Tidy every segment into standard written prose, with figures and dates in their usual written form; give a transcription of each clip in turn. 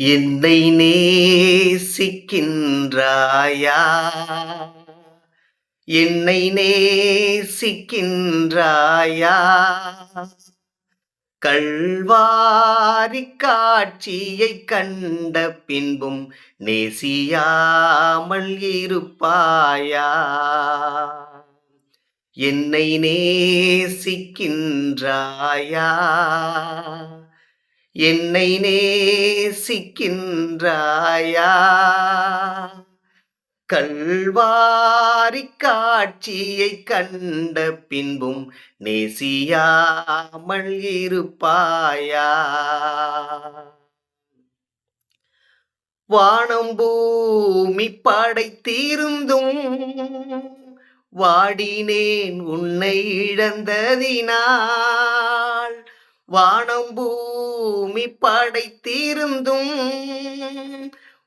என்னை நேசிக்கின்றாயா? என்னை நேசிக்கின்றாயா? கல்வாரி காட்சியைக் கண்ட பின்பும் நேசியாமல் இருப்பாயா? என்னை நேசிக்கின்றாயா? என்னை நேசிக்கின்றாயா? கல்வாரி காட்சியைக் கண்ட பின்பும் நேசியாமல் இருப்பாயா? வானம் பூமி படைத்திருந்தும் வாடினேன் உன்னை இழந்ததினால். வானம் பூமி படைத்திருந்தும்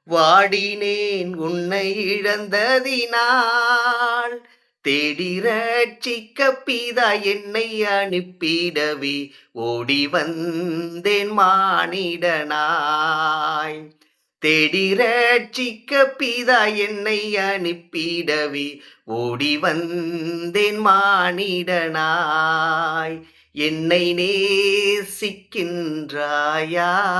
வாடினேன் உன்னை இழந்ததினால். தேடி ரட்சிக்க பிதா என்னை அனுப்பிடவே ஓடி வந்தேன் மானிடனாய். தேடி ரட்சிக்க பிதா என்னை அனுப்பிடவே ஓடி வந்தேன் மானிடனாய். என்னை நேசிக்கின்றாயா?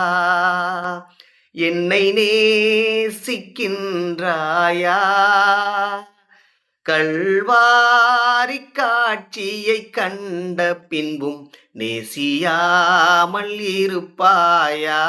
என்னை நேசிக்கின்றாயா? கல்வாரி காட்சியைக் கண்ட பின்பும் நேசியாமல் இருப்பாயா?